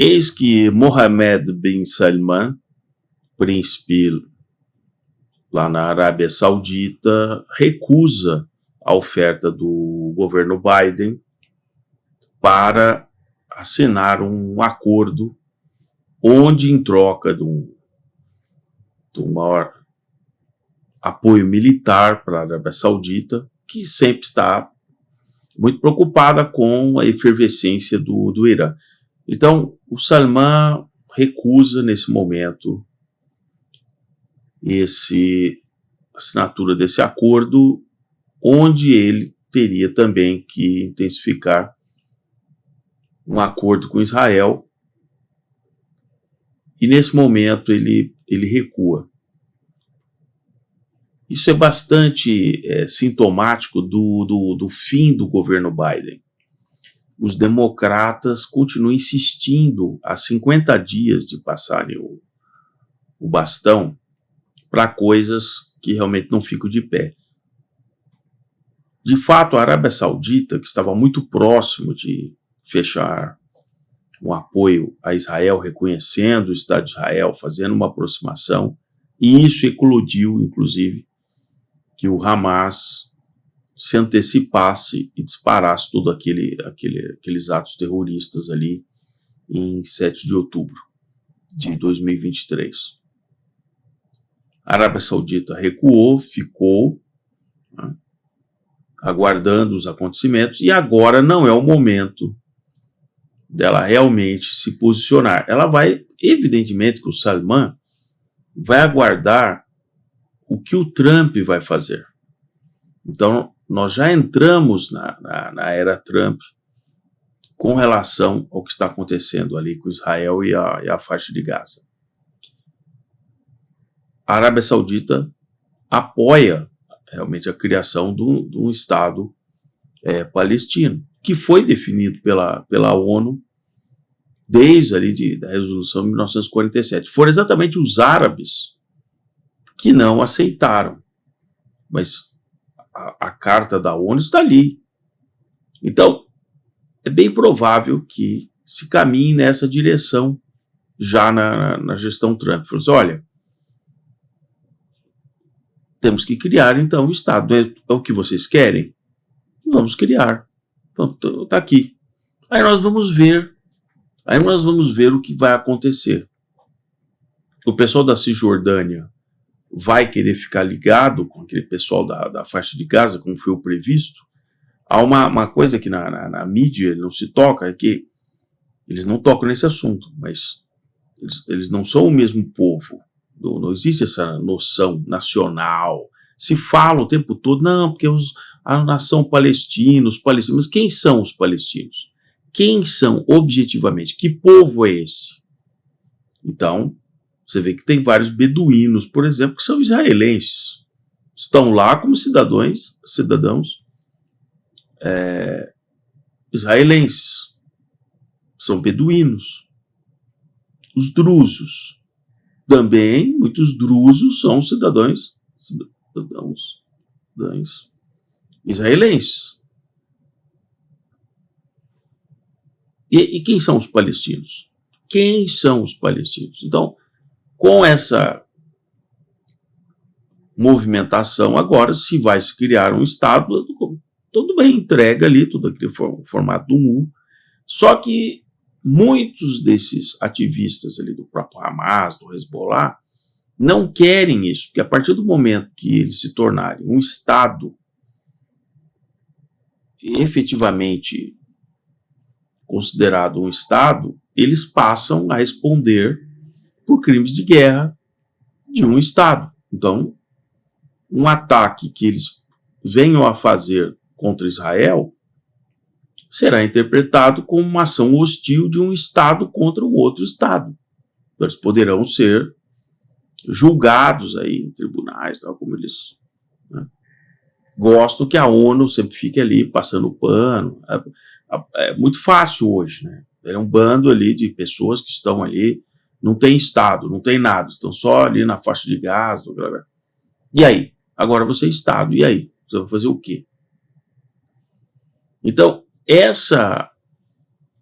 Eis que Mohammed bin Salman, príncipe lá na Arábia Saudita, recusa a oferta do governo Biden para assinar um acordo onde, em troca de um maior apoio militar para a Arábia Saudita, que sempre está muito preocupada com a efervescência do Irã. Então, o Salman recusa, nesse momento, a assinatura desse acordo, onde ele teria também que intensificar um acordo com Israel, e nesse momento ele recua. Isso é bastante sintomático do fim do governo Biden. Os democratas continuam insistindo há 50 dias de passarem o bastão para coisas que realmente não ficam de pé. De fato, a Arábia Saudita, que estava muito próximo de fechar um apoio a Israel, reconhecendo o Estado de Israel, fazendo uma aproximação, e isso eclodiu, inclusive, que o Hamas se antecipasse e disparasse todos aqueles atos terroristas ali em 7 de outubro de 2023. A Arábia Saudita recuou, ficou, né, aguardando os acontecimentos, e agora não é o momento dela realmente se posicionar. Ela vai, evidentemente que o Salman vai aguardar o que o Trump vai fazer. Então, nós já entramos na era Trump com relação ao que está acontecendo ali com Israel e a faixa de Gaza. A Arábia Saudita apoia realmente a criação de um Estado palestino, que foi definido pela ONU desde ali da resolução de 1947. Foram exatamente os árabes que não aceitaram, mas a carta da ONU está ali. Então, é bem provável que se caminhe nessa direção já na gestão Trump. Falou assim, olha, temos que criar então um Estado. É o que vocês querem? Vamos criar. Então, está aqui. Aí nós vamos ver o que vai acontecer. O pessoal da Cisjordânia vai querer ficar ligado com aquele pessoal da faixa de Gaza, como foi o previsto. Há uma coisa que na mídia não se toca, é que eles não tocam nesse assunto, mas eles não são o mesmo povo. Não existe essa noção nacional. Se fala o tempo todo, não, porque a nação palestina, os palestinos. Mas quem são os palestinos? Quem são objetivamente? Que povo é esse? Então, você vê que tem vários beduínos, por exemplo, que são israelenses. Estão lá como cidadãos israelenses. São beduínos. Os drusos. Também, muitos drusos são cidadãos israelenses. E quem são os palestinos? Quem são os palestinos? Então, com essa movimentação, agora, se vai se criar um Estado, tudo bem, entrega ali, tudo aquele formato do MU, só que muitos desses ativistas ali do próprio Hamas, do Hezbollah, não querem isso, porque a partir do momento que eles se tornarem um Estado efetivamente considerado um Estado, eles passam a responder por crimes de guerra de um Estado. Então, um ataque que eles venham a fazer contra Israel será interpretado como uma ação hostil de um Estado contra um outro Estado. Eles poderão ser julgados aí em tribunais, tal como eles, né, gostam que a ONU sempre fique ali passando pano. É muito fácil hoje, né? É um bando ali de pessoas que estão ali, não tem Estado, não tem nada, estão só ali na faixa de Gaza. E aí? Agora você é Estado, e aí? Você vai fazer o quê? Então, essa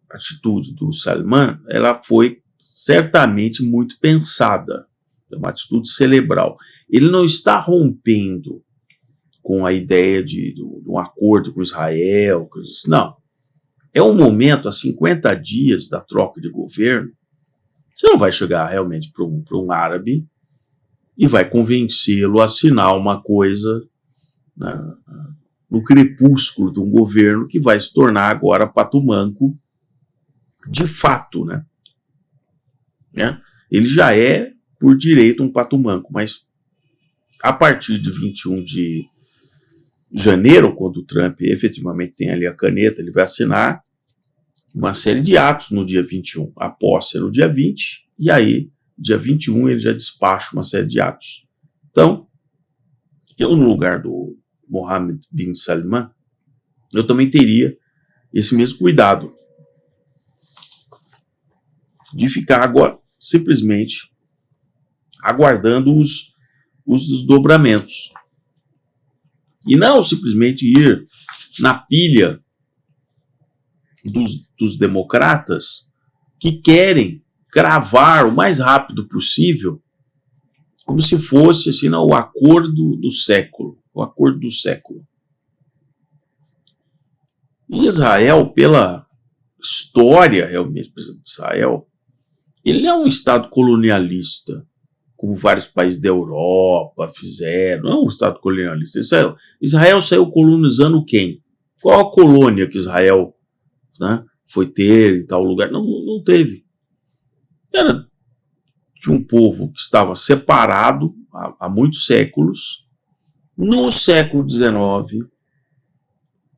atitude do Salman, ela foi certamente muito pensada, é uma atitude cerebral. Ele não está rompendo com a ideia de um acordo com Israel, não. É um momento, há 50 dias da troca de governo, você não vai chegar realmente para um árabe e vai convencê-lo a assinar uma coisa, né, no crepúsculo de um governo que vai se tornar agora pato-manco de fato, né? Ele já é, por direito, um pato-manco, mas a partir de 21 de janeiro, quando o Trump efetivamente tem ali a caneta, ele vai assinar uma série de atos no dia 21, a posse é no dia 20, e aí, dia 21, ele já despacha uma série de atos. Então, eu, no lugar do Mohammed bin Salman, eu também teria esse mesmo cuidado de ficar agora simplesmente aguardando os desdobramentos. E não simplesmente ir na pilha dos democratas que querem cravar o mais rápido possível, como se fosse assim, não, o acordo do século. O acordo do século. E Israel, pela história realmente de Israel, ele é um Estado colonialista, como vários países da Europa fizeram. Não é um Estado colonialista. Israel saiu colonizando quem? Qual a colônia que Israel, né, foi ter em tal lugar? Não teve. Era de um povo que estava separado há muitos séculos. No século XIX,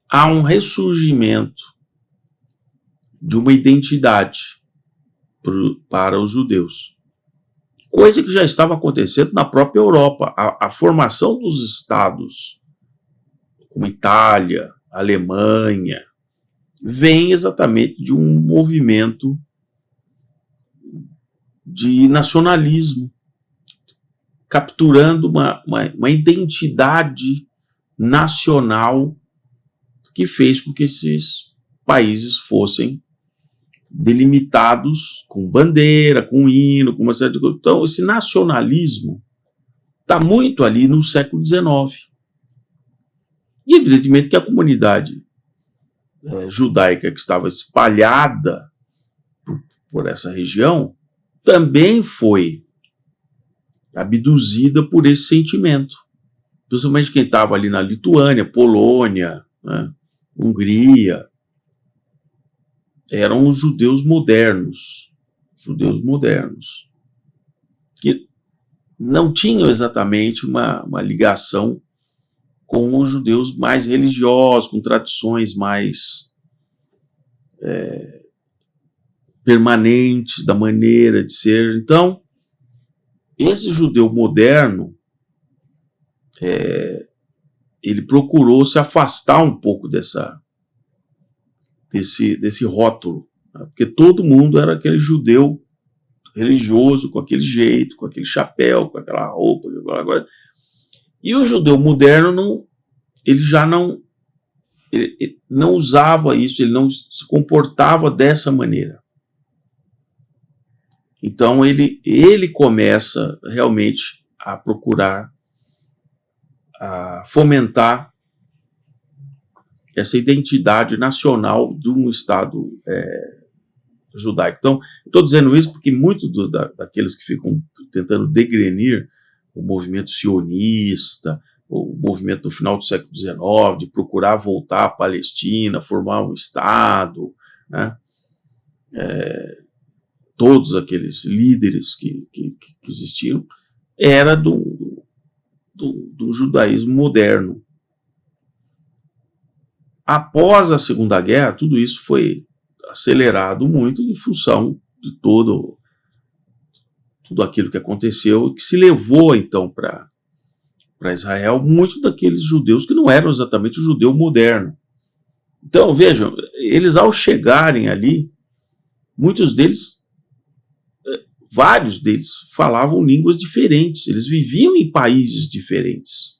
há um ressurgimento de uma identidade para os judeus. Coisa que já estava acontecendo na própria Europa. A formação dos estados, como Itália, Alemanha, vem exatamente de um movimento de nacionalismo, capturando uma identidade nacional que fez com que esses países fossem delimitados com bandeira, com hino, com uma série de coisas. Então, esse nacionalismo está muito ali no século XIX. E, evidentemente, que a comunidade judaica que estava espalhada por essa região também foi abduzida por esse sentimento. Principalmente quem estava ali na Lituânia, Polônia, né, Hungria, eram os judeus modernos, que não tinham exatamente uma ligação com os judeus mais religiosos, com tradições mais permanentes da maneira de ser. Então, esse judeu moderno, ele procurou se afastar um pouco desse rótulo, né? Porque todo mundo era aquele judeu religioso, com aquele jeito, com aquele chapéu, com aquela roupa, aquela coisa. E o judeu moderno ele não usava isso, ele não se comportava dessa maneira. Então ele começa realmente a procurar a fomentar essa identidade nacional de um Estado judaico. Então, estou dizendo isso porque muitos daqueles que ficam tentando degrenir o movimento sionista, o movimento do final do século XIX, de procurar voltar à Palestina, formar um Estado, né? Todos aqueles líderes que existiam, era do judaísmo moderno. Após a Segunda Guerra, tudo isso foi acelerado muito em função de tudo aquilo que aconteceu e que se levou, então, para Israel muitos daqueles judeus que não eram exatamente o judeu moderno. Então, vejam, eles ao chegarem ali, vários deles falavam línguas diferentes, eles viviam em países diferentes.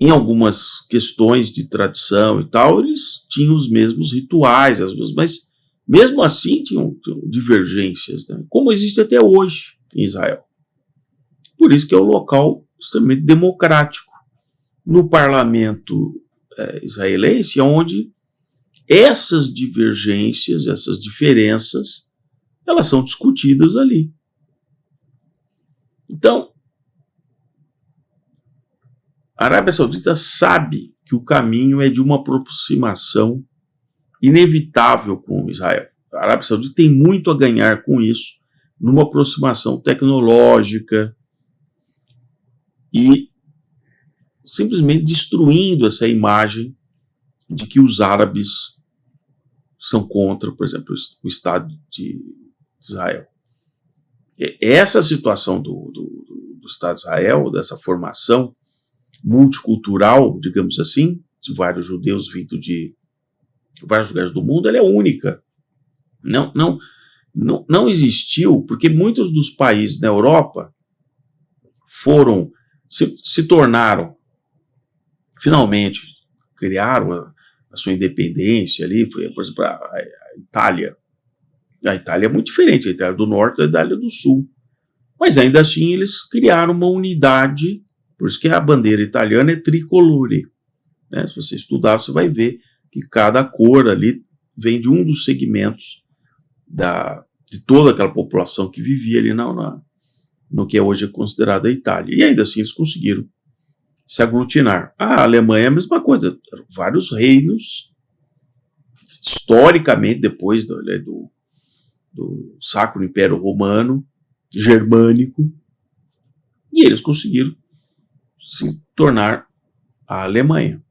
em algumas questões de tradição e tal, eles tinham os mesmos rituais, mas mesmo assim tinham divergências, né? Como existe até hoje em Israel. Por isso que é um local extremamente democrático. No parlamento israelense, onde essas divergências, essas diferenças, elas são discutidas ali. Então, a Arábia Saudita sabe que o caminho é de uma aproximação inevitável com Israel. A Arábia Saudita tem muito a ganhar com isso, numa aproximação tecnológica e simplesmente destruindo essa imagem de que os árabes são contra, por exemplo, o Estado de Israel. Essa situação do Estado de Israel, dessa formação multicultural, digamos assim, de vários judeus vindo de vários lugares do mundo, ela é única. Não existiu, porque muitos dos países na Europa se tornaram, finalmente, criaram a sua independência ali, por exemplo, a Itália. A Itália é muito diferente, a Itália do Norte da Itália do Sul. Mas ainda assim eles criaram uma unidade, por isso que a bandeira italiana é tricolore. Né? Se você estudar, você vai ver que cada cor ali vem de um dos segmentos de toda aquela população que vivia ali no que hoje é considerado a Itália. E ainda assim eles conseguiram se aglutinar. A Alemanha é a mesma coisa, vários reinos, historicamente, depois do Sacro Império Romano, germânico, e eles conseguiram se tornar a Alemanha.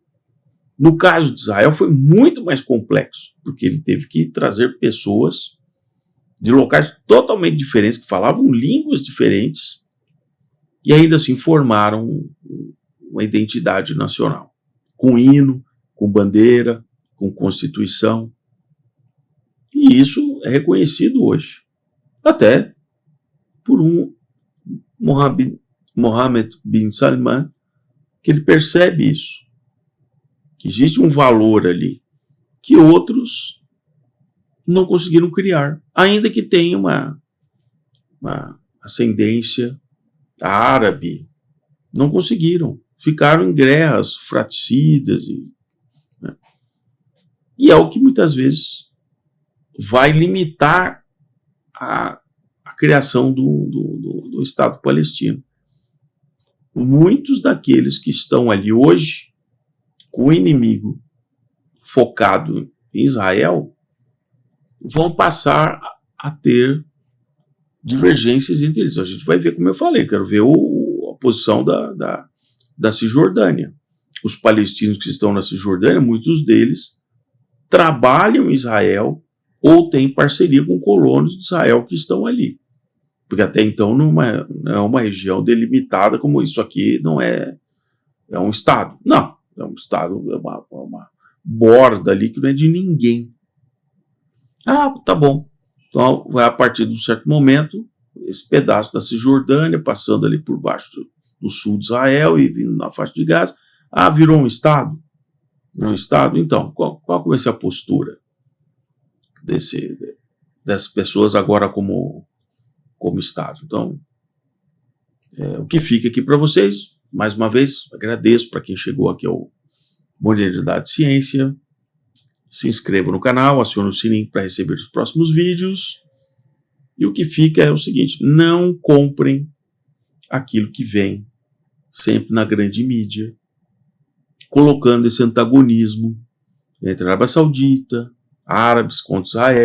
No caso de Israel foi muito mais complexo, porque ele teve que trazer pessoas de locais totalmente diferentes, que falavam línguas diferentes, e ainda assim formaram uma identidade nacional, com hino, com bandeira, com constituição. E isso é reconhecido hoje, até por um Mohammed bin Salman, que ele percebe isso, que existe um valor ali que outros não conseguiram criar, ainda que tenha uma ascendência árabe, não conseguiram, ficaram em guerras fratricidas, né? E é o que muitas vezes vai limitar a criação do Estado palestino. Muitos daqueles que estão ali hoje, com o inimigo focado em Israel, vão passar a ter divergências entre eles. A gente vai ver, como eu falei, quero ver a posição da Cisjordânia. Os palestinos que estão na Cisjordânia, muitos deles trabalham em Israel ou têm parceria com colonos de Israel que estão ali. Porque até então não é uma região delimitada como isso aqui não é um estado. Não, é um estado, é uma borda ali que não é de ninguém. Ah, tá bom. Então, vai a partir de um certo momento, esse pedaço da Cisjordânia, passando ali por baixo do sul de Israel e vindo na faixa de Gaza, virou um estado? Virou um estado? Então, qual vai ser a postura dessas pessoas agora como Estado? Então, o que fica aqui para vocês, mais uma vez, agradeço para quem chegou aqui ao Modernidade Ciência. Se inscreva no canal, acione o sininho para receber os próximos vídeos. E o que fica é o seguinte: não comprem aquilo que vem sempre na grande mídia, colocando esse antagonismo entre a Arábia Saudita, árabes contra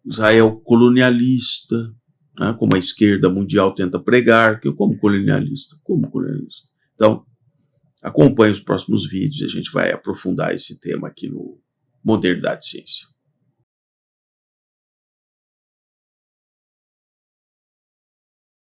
Israel colonialista, né, como a esquerda mundial tenta pregar, que eu como colonialista. Então, acompanhe os próximos vídeos e a gente vai aprofundar esse tema aqui no Modernidade Ciência.